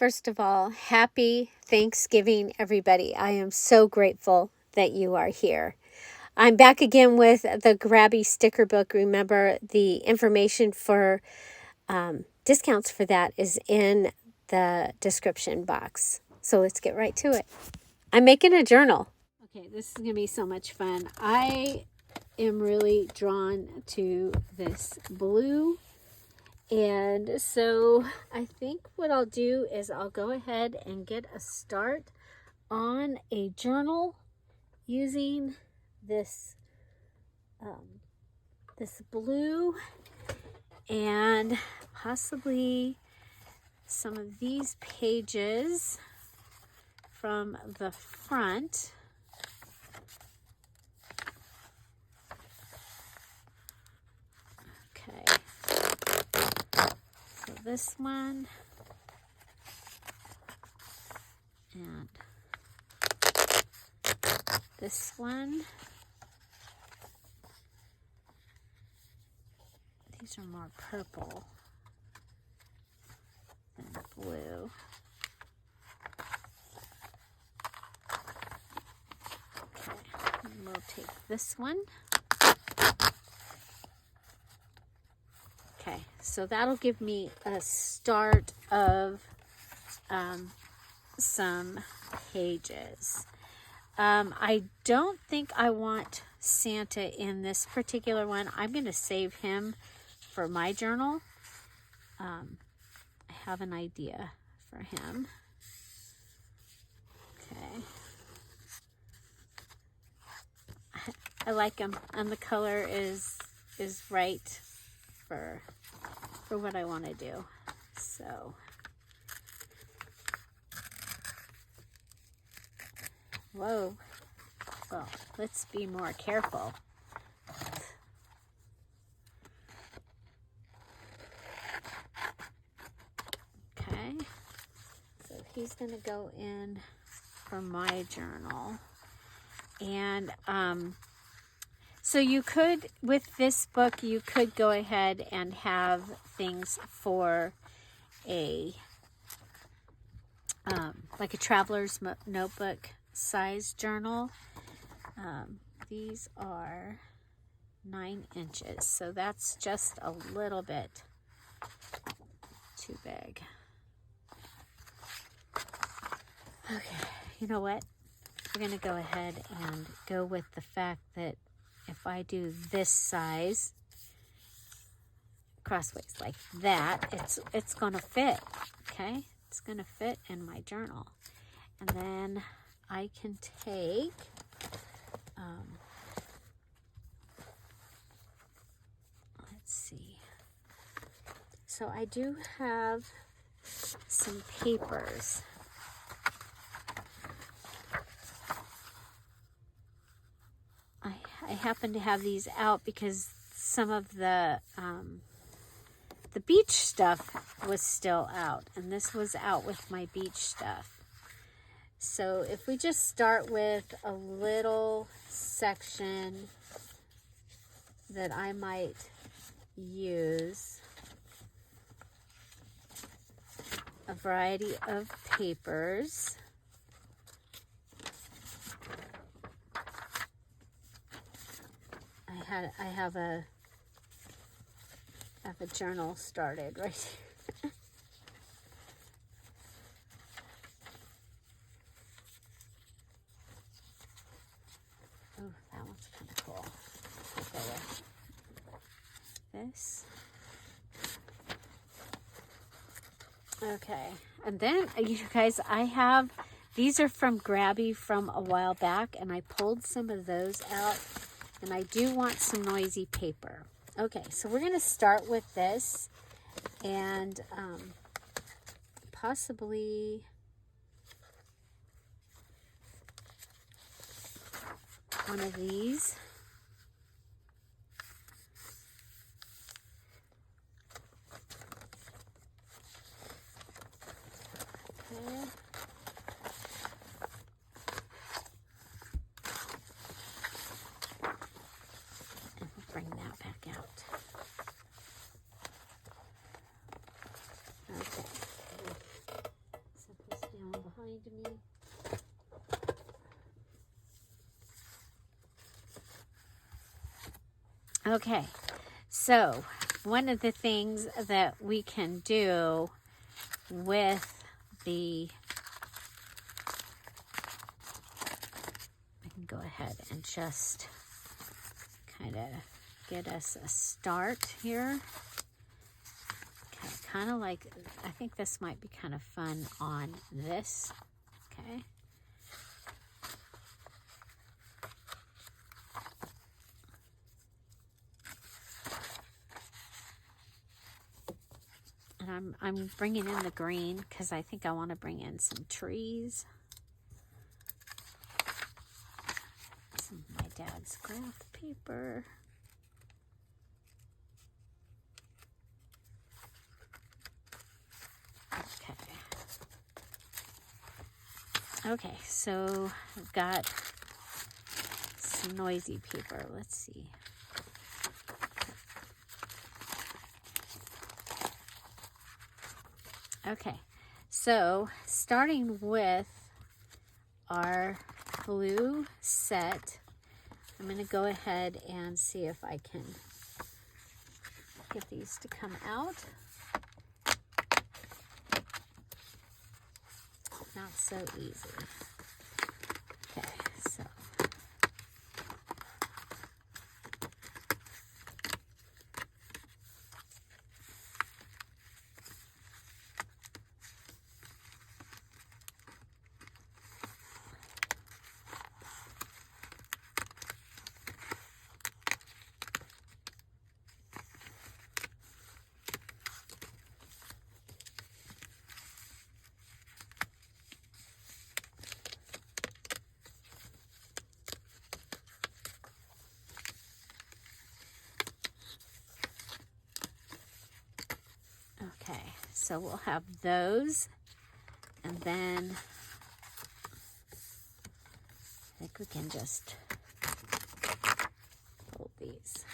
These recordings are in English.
First of all, happy Thanksgiving, everybody. I am so grateful that you are here. I'm back again with the Grabie sticker book. Remember, the information for discounts for that is in the description box. So let's get right to it. I'm making a journal. Okay, this is going to be so much fun. I am really drawn to this blue. And so I think what I'll do is I'll go ahead and get a start on a journal using this this blue and possibly some of these pages from the front. Okay. So this one and this one. These are more purple than blue. Okay, and we'll take this one. Okay, so that'll give me a start of some pages. I don't think I want Santa in this particular one. I'm going to save him for my journal. I have an idea for him. Okay. I like him, and the color is right for what I want to do. So whoa. Well, let's be more careful. Okay. So he's going to go in for my journal. And so you could, with this book, you could go ahead and have things for a like a traveler's notebook size journal. These are 9 inches, so that's just a little bit too big. Okay, you know what? We're going to go ahead and go with the fact that if I do this size crossways like that, it's going to fit, okay? It's going to fit in my journal. And then I can take let's see. So I do have some papers. I happen to have these out because some of the beach stuff was still out, and this was out with my beach stuff. So if we just start with a little section that I might use a variety of papers. I have a journal started right here. Oh, that one's kind of cool. I'll go with this. Okay, and then you guys, these are from Grabie from a while back, and I pulled some of those out, and I do want some noisy paper. Okay, so we're going to start with this, and possibly one of these. Okay. And we'll bring that back out. Okay. Okay, so one of the things that we can do with the, I can go ahead and just kind of get us a start here. Okay, kind of like, I think this might be kind of fun on this. Okay. And I'm bringing in the green because I think I want to bring in some trees. Some of my dad's graph paper. Okay. Okay, so I've got some noisy paper. Let's see. Okay, so starting with our blue set, I'm going to go ahead and see if I can get these to come out. Not so easy. Okay, so. Okay, so we'll have those, and then I think we can just fold these.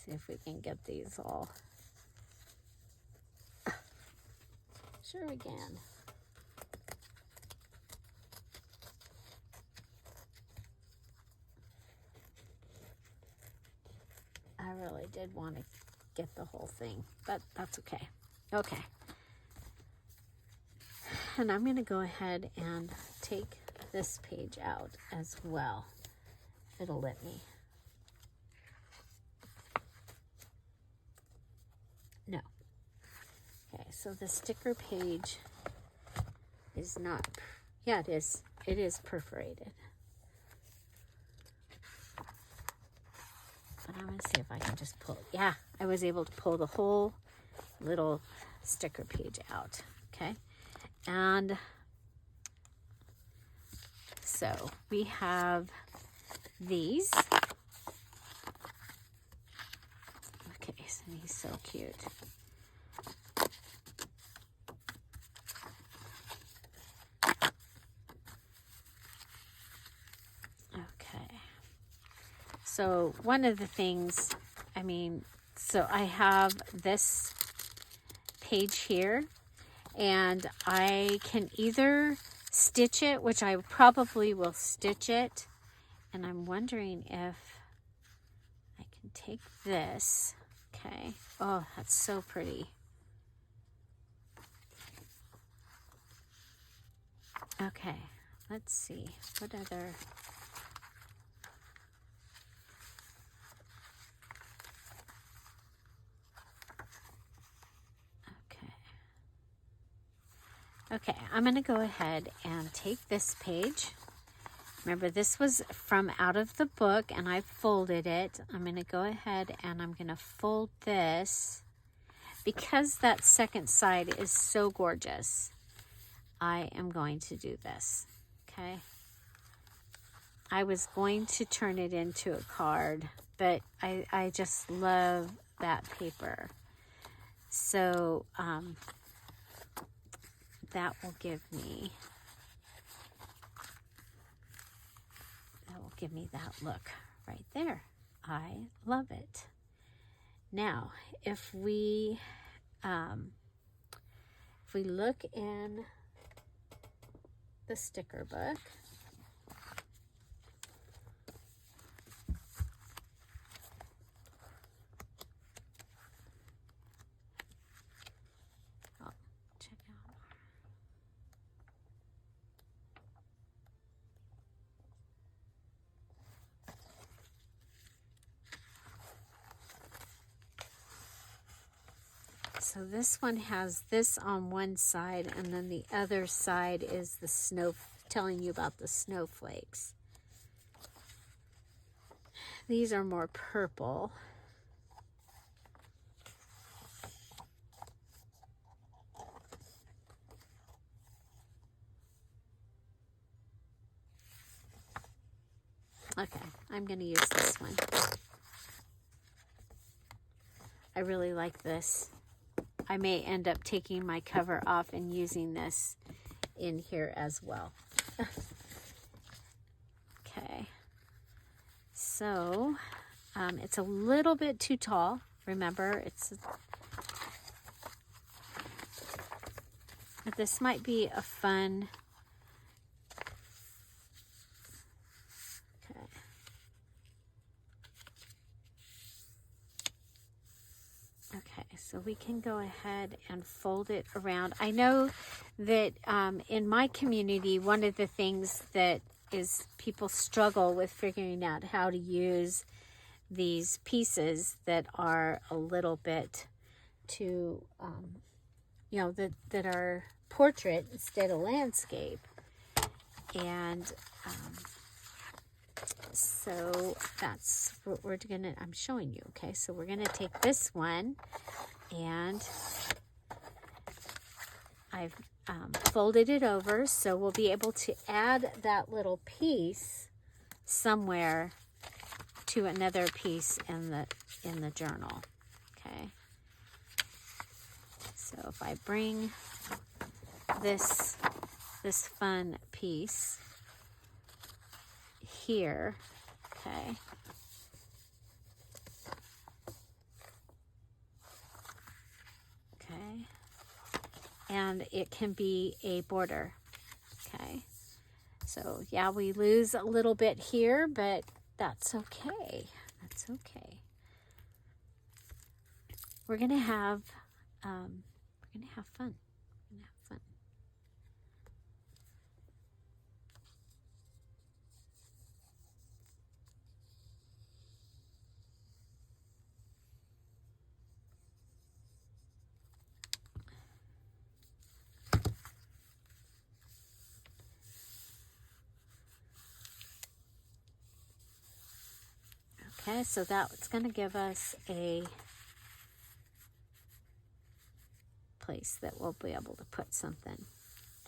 See if we can get these all. Sure we can. I really did want to get the whole thing, but that's okay. Okay. And I'm going to go ahead and take this page out as well, if it'll let me. No. Okay, so the sticker page is not, yeah, it is. It is perforated. But I'm going to see if I can just pull, yeah, I was able to pull the whole little sticker page out, okay? And so we have these. Okay, so he's so cute. Okay. So one of the things, so I have this page here, and I can either stitch it, which I probably will stitch it, and I'm wondering if I can take this, okay, oh, that's so pretty. Okay, let's see, what other, okay, I'm going to go ahead and take this page. Remember, this was from out of the book, and I folded it. I'm going to go ahead and I'm going to fold this. Because that second side is so gorgeous, I am going to do this, okay? I was going to turn it into a card, but I just love that paper. So, that will give me give me that look right there. I love it. Now, if we look in the sticker book, oh, check out. So this one has this on one side, and then the other side is the snow, telling you about the snowflakes. These are more purple. Okay, I'm going to use this one. I really like this. I may end up taking my cover off and using this in here as well. Okay. So, it's a little bit too tall. Remember, this might be a fun... Okay. Okay, so we can go ahead and fold it around. I know that in my community, one of the things that is people struggle with figuring out how to use these pieces that are a little bit too, you know, that are portrait instead of landscape. And so that's what we're gonna, I'm showing you, okay? So we're gonna take this one, and I've folded it over, so we'll be able to add that little piece somewhere to another piece in the journal, okay? So if I bring this fun piece here, okay, okay, and it can be a border, okay. So yeah, we lose a little bit here, but that's okay. That's okay. We're gonna have fun. We're gonna have fun. Okay, so that's going to give us a place that we'll be able to put something.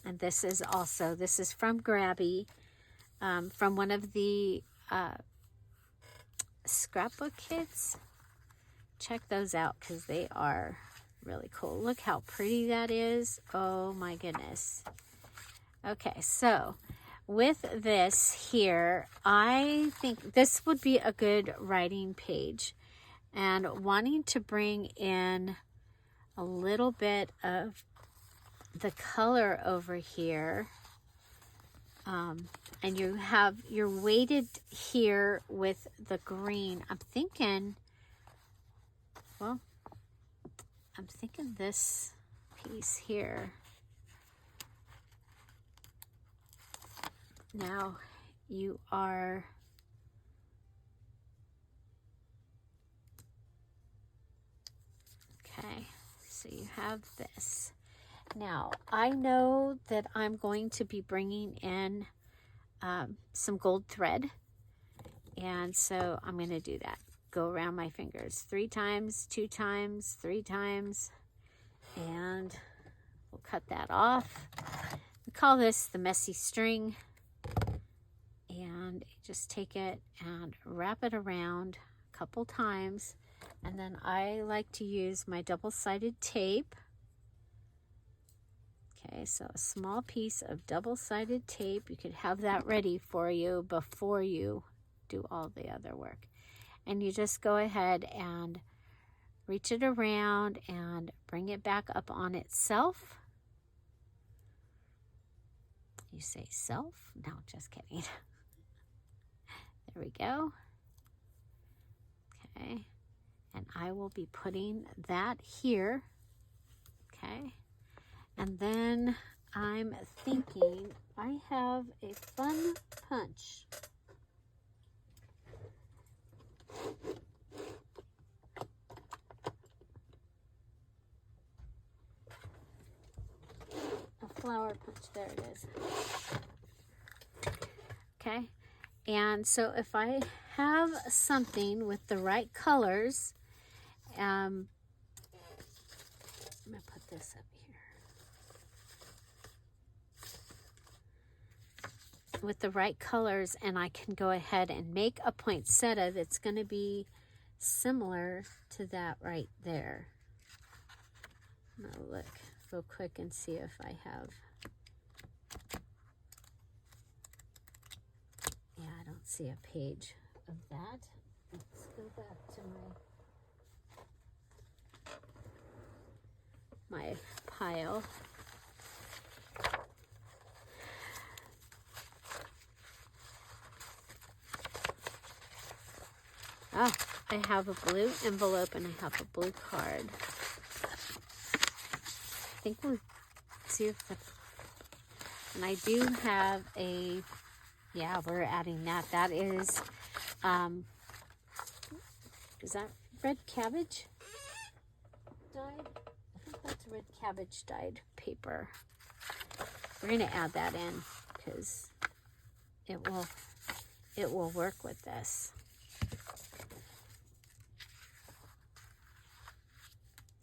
And this is from Grabie, from one of the scrapbook kits. Check those out because they are really cool. Look how pretty that is. Oh my goodness. Okay, so with this here, I think this would be a good writing page, and wanting to bring in a little bit of the color over here, and you're weighted here with the green. I'm thinking this piece here. Now you are okay, so you have this. Now I know that I'm going to be bringing in some gold thread, and so I'm going to do that. Go around my fingers 3 times, 2 times, 3 times, and we'll cut that off. We call this the messy string. And just take it and wrap it around a couple times. And then I like to use my double-sided tape. Okay, so a small piece of double-sided tape. You could have that ready for you before you do all the other work. And you just go ahead and reach it around and bring it back up on itself. You say self? No, just kidding. There we go. Okay. And I will be putting that here. Okay. And then I'm thinking I have a fun punch. A flower punch, there it is. Okay. And so if I have something with the right colors, I'm going to put this up here. With the right colors, and I can go ahead and make a poinsettia that's going to be similar to that right there. I'm going to look real quick and see if I have. Yeah, I don't see a page of that. Let's go back to my pile. Oh, I have a blue envelope and I have a blue card. I think we'll see if the, and I do have a, yeah, we're adding that. That is that red cabbage dyed? I think that's red cabbage dyed paper. We're going to add that in because it will work with this.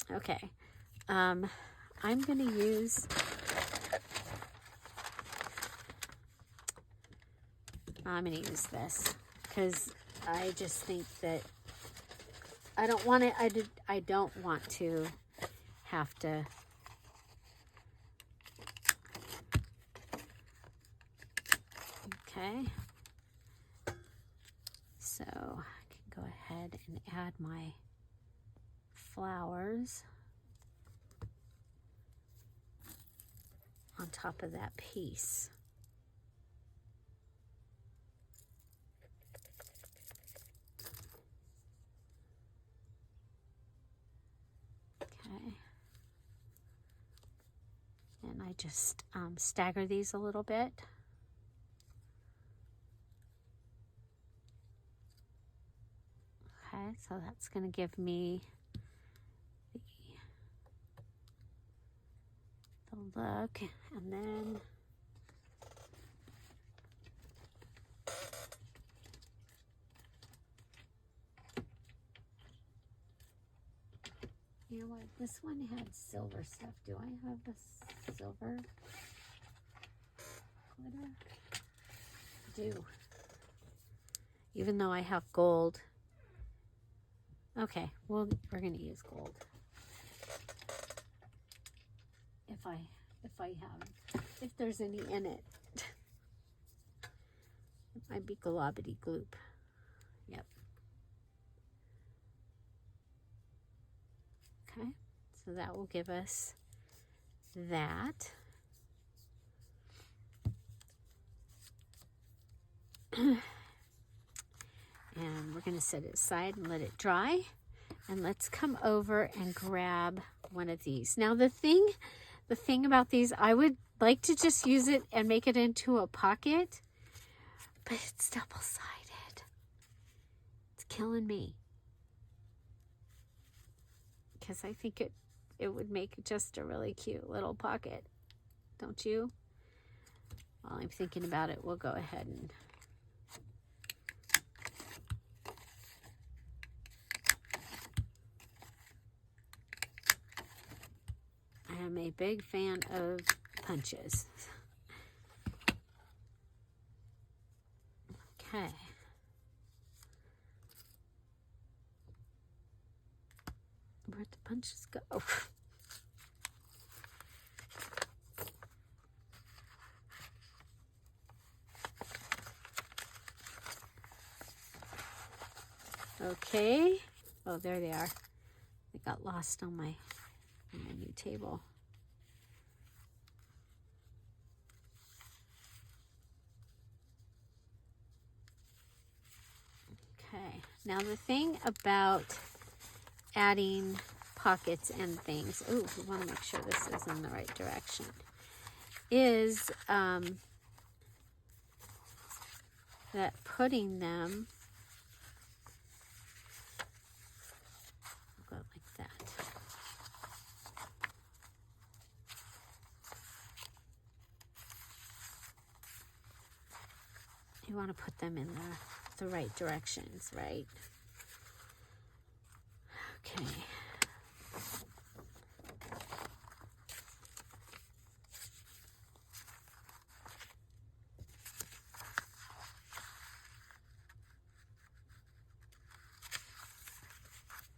Okay, I'm going to use this because I just think that I don't want it. I don't want to have to. Okay, so I can go ahead and add my flowers on top of that piece. Okay. And I just stagger these a little bit. Okay, so that's going to give me the look, and then you know what, this one had silver stuff. Do I have the silver glitter? I do, even though I have gold. Okay, well, we're going to use gold. If there's any in it. It might be globbity gloop. Yep. Okay, so that will give us that. And we're going to set it aside and let it dry. And let's come over and grab one of these. Now the thing about these, I would like to just use it and make it into a pocket, but it's double-sided. It's killing me. Because I think it would make just a really cute little pocket. Don't you? While I'm thinking about it, we'll go ahead and I am a big fan of punches. Okay. Where'd the punches go? Okay. Oh, there they are. They got lost on my new table. Okay. Now the thing about adding pockets and things, oh, we want to make sure this is in the right direction, is that putting them, go like that. You want to put them in the right directions, right? Okay.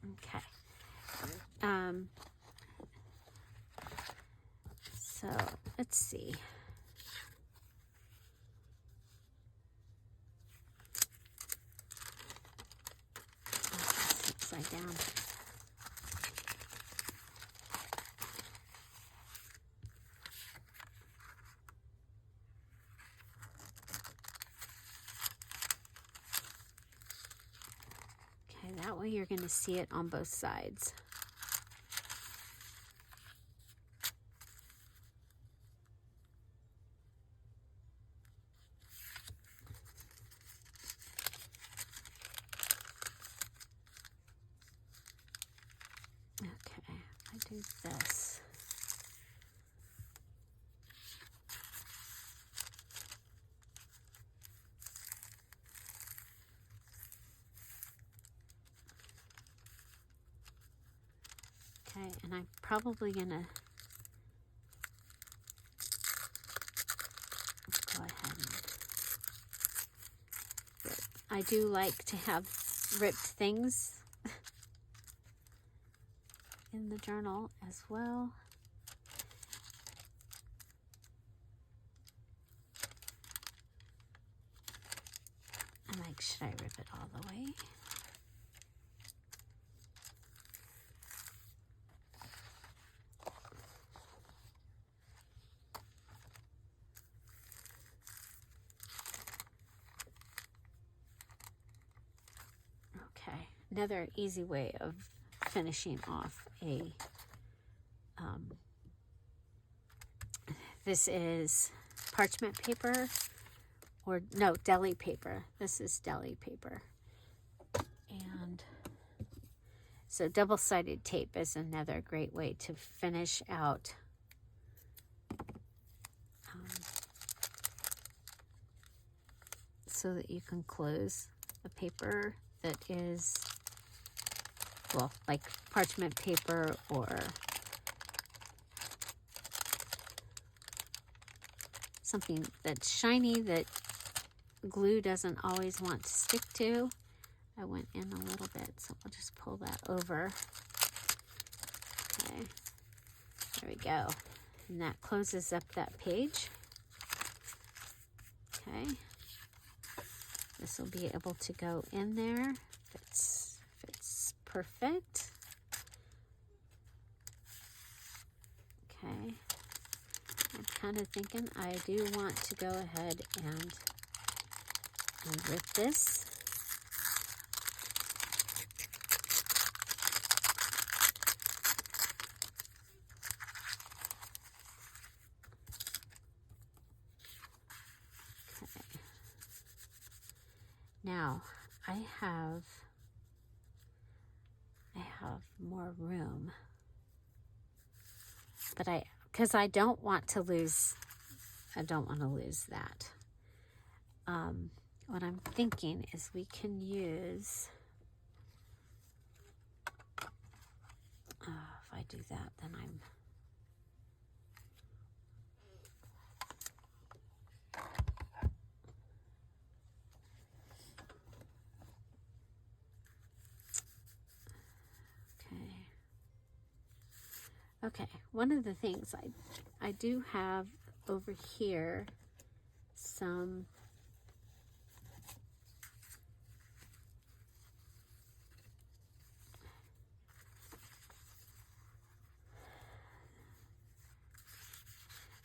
Okay. So let's see. Upside down. Okay, that way you're going to see it on both sides. Okay, I do this. Okay, and I'm probably gonna go ahead and rip. I do like to have ripped things in the journal as well. I'm like, should I rip it all the way? Okay, another easy way of finishing off a this is parchment paper, or no, deli paper. This is deli paper. And so double-sided tape is another great way to finish out so that you can close a paper that is, well, like parchment paper or something that's shiny that glue doesn't always want to stick to. I went in a little bit, so we'll just pull that over. Okay, there we go. And that closes up that page. Okay, this will be able to go in there. Fits perfect. Okay, I'm kind of thinking I do want to go ahead and rip this. Okay. Now I have more room, but because I don't want to lose that. What I'm thinking is we can use, if I do that, then I'm, okay, one of the things I do have over here some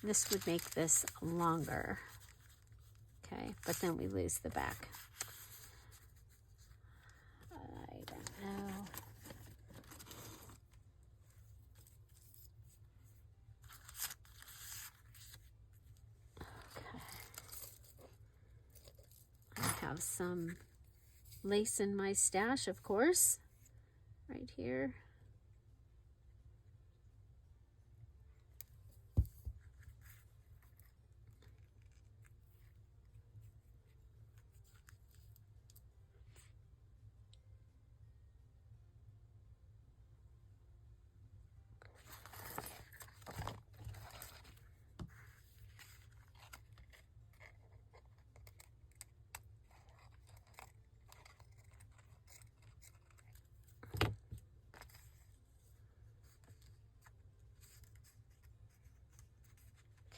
This would make this longer. Okay, but then we lose the back. I don't know. Okay. I have some lace in my stash, of course, right here.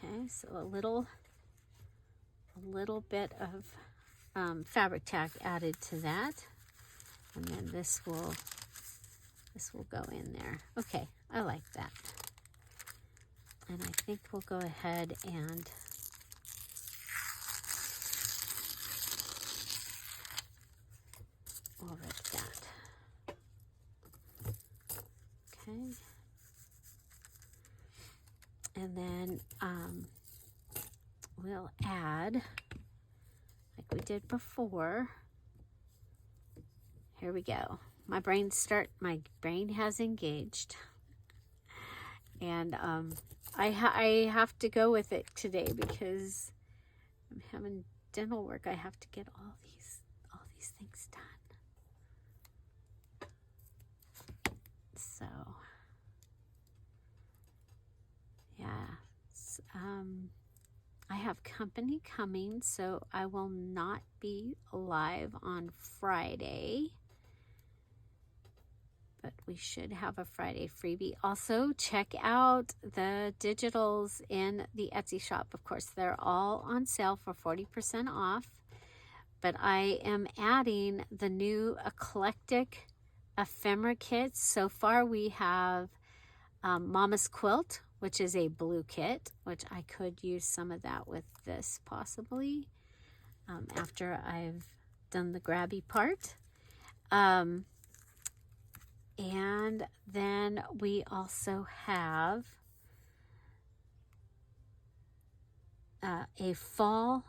Okay, so a little bit of fabric tack added to that, and then this will go in there. Okay, I like that. And I think we'll go ahead and we'll rip that. Okay. And then we'll add, like we did before. Here we go. My brain has engaged. And I have to go with it today because I'm having dental work. I have to get all these things done. So yeah, I have company coming, so I will not be live on Friday. But we should have a Friday freebie. Also, check out the digitals in the Etsy shop. Of course, they're all on sale for 40% off. But I am adding the new eclectic ephemera kits. So far, we have Mama's Quilt, which is a blue kit, which I could use some of that with this possibly after I've done the Grabie part. And then we also have a fall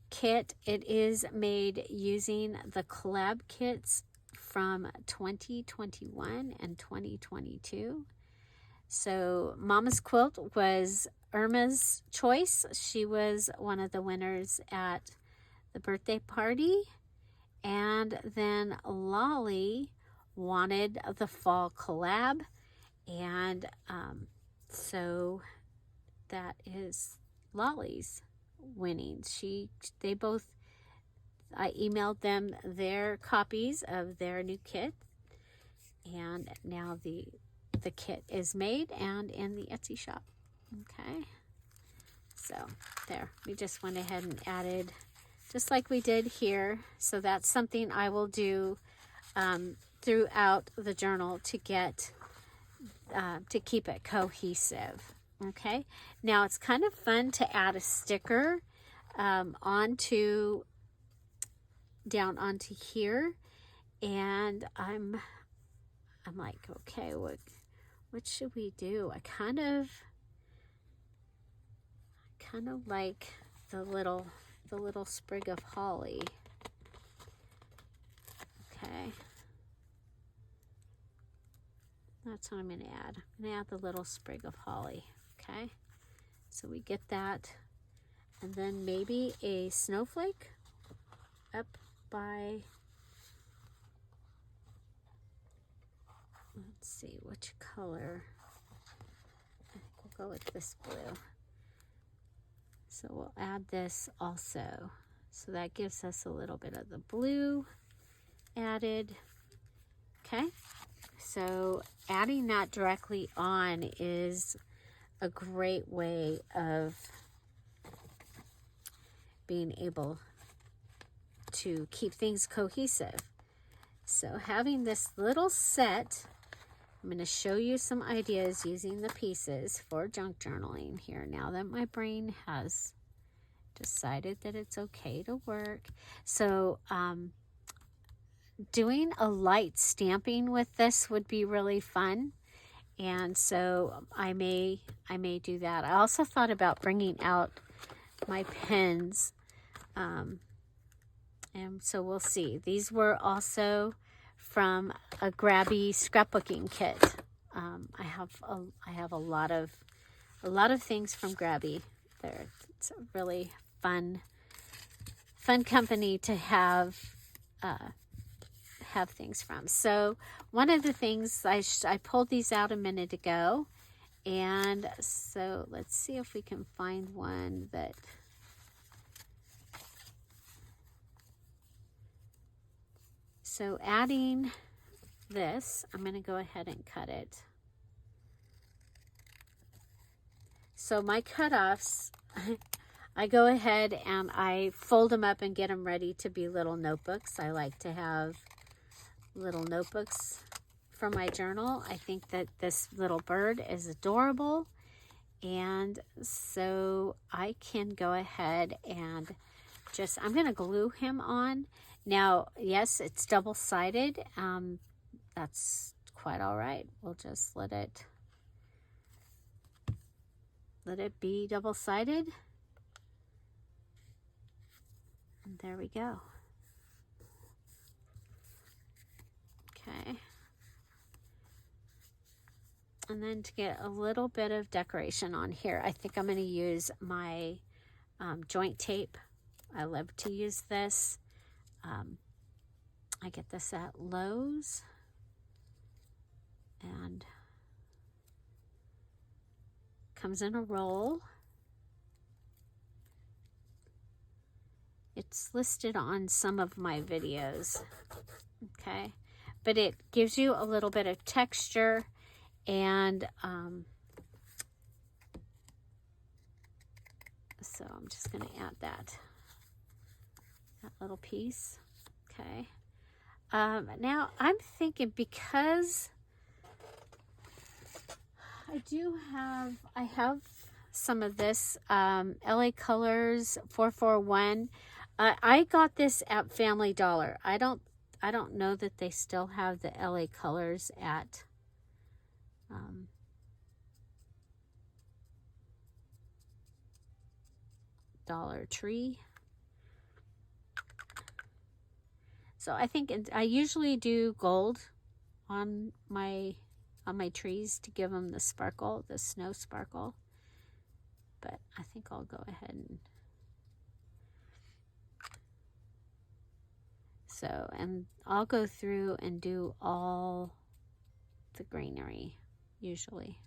kit. It is made using the collab kits from 2021 and 2022. So Mama's Quilt was Irma's choice. She was one of the winners at the birthday party. And then Lolly wanted the fall collab, and so that is Lolly's winning. I emailed them their copies of their new kit, and now the kit is made and in the Etsy shop. Okay, so there, we just went ahead and added just like we did here. So that's something I will do throughout the journal to get to keep it cohesive. Okay, now it's kind of fun to add a sticker down onto here, and I'm like, okay, what should we do? I kind of like the little sprig of holly. Okay. That's what I'm going to add. I'm going to add the little sprig of holly. Okay. So we get that. And then maybe a snowflake up by, let's see, which color. I think we'll go with this blue. So we'll add this also. So that gives us a little bit of the blue added. Okay. So adding that directly on is a great way of being able to keep things cohesive. So having this little set I'm going to show you some ideas using the pieces for junk journaling here now that my brain has decided that it's okay to work. So doing a light stamping with this would be really fun. And so I may do that. I also thought about bringing out my pens. And so we'll see. These were also from a Grabie scrapbooking kit. I have a lot of things from Grabie. It's a really fun company to have things from. So one of the things I pulled these out a minute ago, and so let's see if we can find one that. So adding this, I'm going to go ahead and cut it. So my cutoffs, I go ahead and I fold them up and get them ready to be little notebooks. I like to have little notebooks for my journal. I think that this little bird is adorable. And so I can go ahead and I'm going to glue him on. Now, yes, it's double-sided. That's quite all right. We'll just let it be double-sided. And there we go. Okay. And then to get a little bit of decoration on here, I think I'm going to use my joint tape. I love to use this. I get this at Lowe's, and comes in a roll. It's listed on some of my videos, okay? But it gives you a little bit of texture, and so I'm just going to add that little piece. Okay. Now I'm thinking, because I have some of this LA Colors 441. I got this at Family Dollar. I don't know that they still have the LA Colors at Dollar Tree. So I think I usually do gold on my trees to give them the sparkle, the snow sparkle. But I think I'll go ahead and and I'll go through and do all the greenery usually.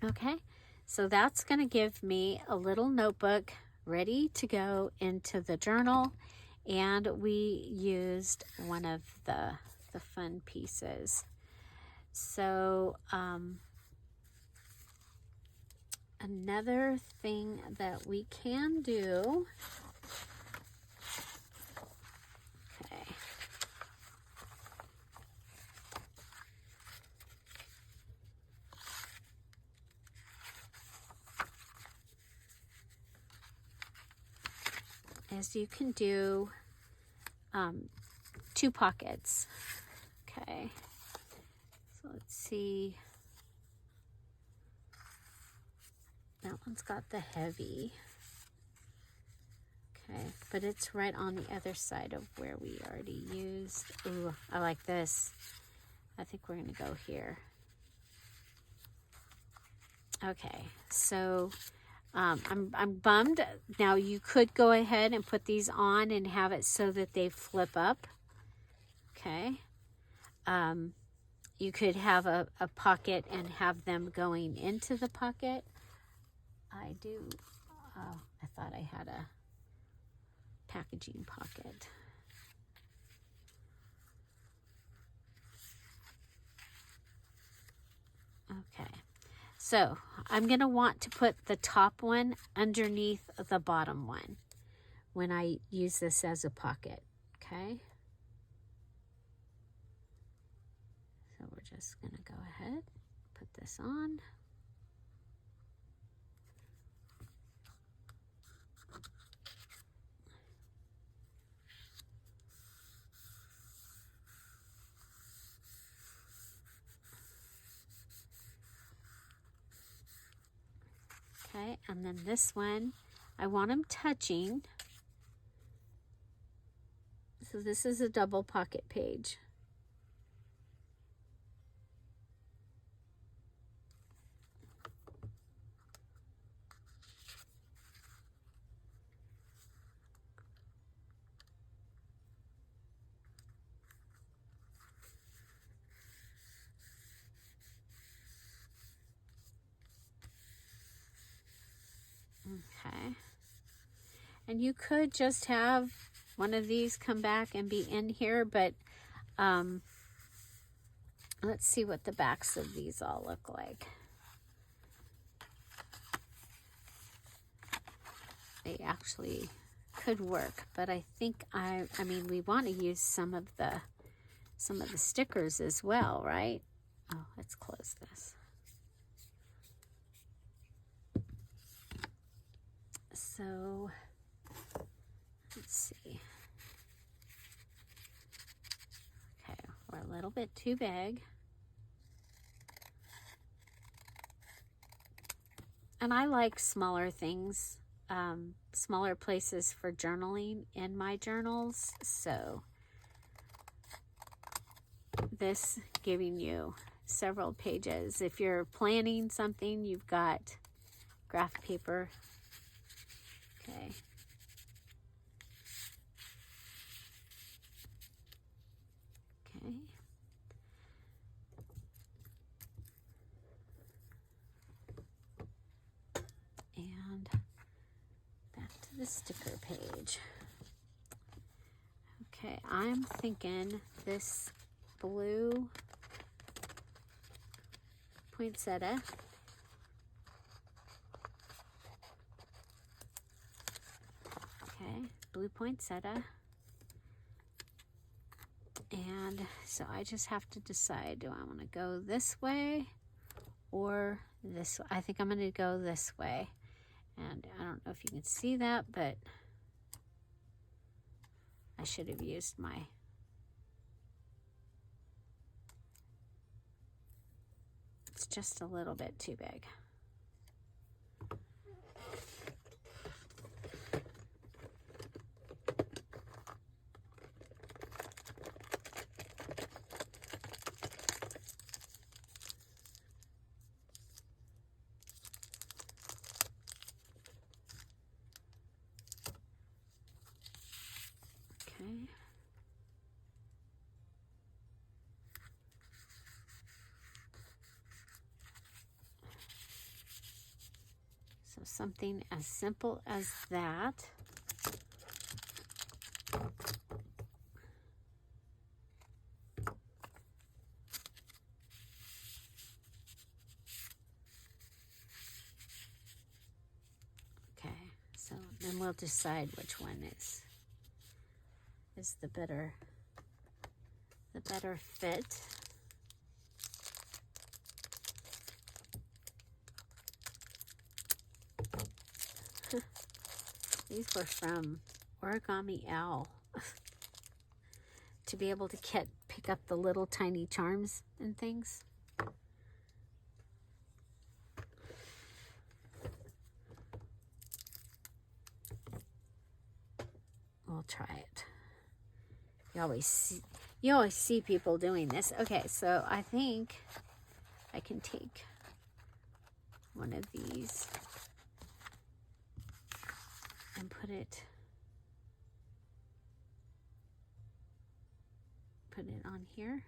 Okay. So that's going to give me a little notebook ready to go into the journal. And we used one of the fun pieces. So another thing that we can do, okay, is you can do 2 pockets. Okay, so let's see. That one's got the heavy. Okay, but it's right on the other side of where we already used. Ooh, I like this. I think we're going to go here. Okay, so I'm bummed. Now you could go ahead and put these on and have it so that they flip up. Okay. You could have a pocket and have them going into the pocket. I do. Oh, I thought I had a packaging pocket. Okay. So I'm going to want to put the top one underneath the bottom one. when I use this as a pocket, okay? So we're just gonna go ahead, put this on. Okay, and then this one, I want them touching. So this is a double pocket page. Okay. And you could just have one of these come back and be in here, but let's see what the backs of these all look like. They actually could work, but I think I mean we want to use some of the stickers as well, right? Oh, let's close this. So let's see. Okay, we're a little bit too big. And I like smaller things, smaller places for journaling in my journals. So this giving you several pages. If you're planning something, you've got graph paper. Okay. Okay. And back to the sticker page. Okay, I'm thinking this blue poinsettia. Okay, blue poinsettia. And so I just have to decide, do I want to go this way or this way? I think I'm going to go this way. And I don't know if you can see that, but I should have used my... It's just a little bit too big. Okay. So something as simple as that. Okay, so then we'll decide which one is the better fit. These were from Origami Owl. To be able to pick up the little tiny charms and things. We'll try it. You always see people doing this. Okay, so I think I can take one of these and put it on here.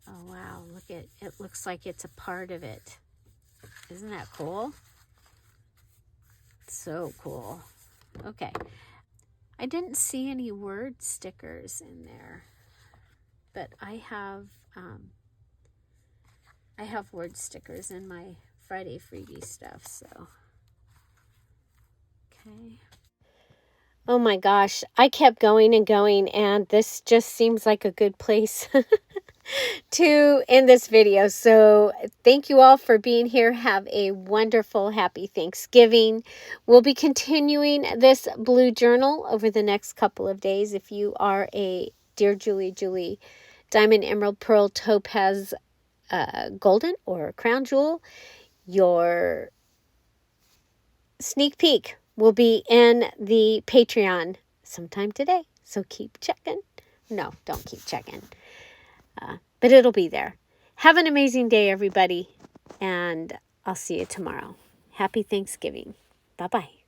Oh wow, look at it, looks like it's a part of it. Isn't that cool? So cool. Okay. I didn't see any word stickers in there, but I have word stickers in my Friday freebie stuff, so. Okay. Oh my gosh, I kept going and going, and this just seems like a good place to end this video. So thank you all for being here. Have a wonderful, happy Thanksgiving. We'll be continuing this blue journal over the next couple of days. If you are a Dear Julie Diamond, Emerald, Pearl, Topaz, Golden, or Crown Jewel, your sneak peek will be in the Patreon sometime today. So keep checking. No, don't keep checking. But it'll be there. Have an amazing day, everybody. And I'll see you tomorrow. Happy Thanksgiving. Bye-bye.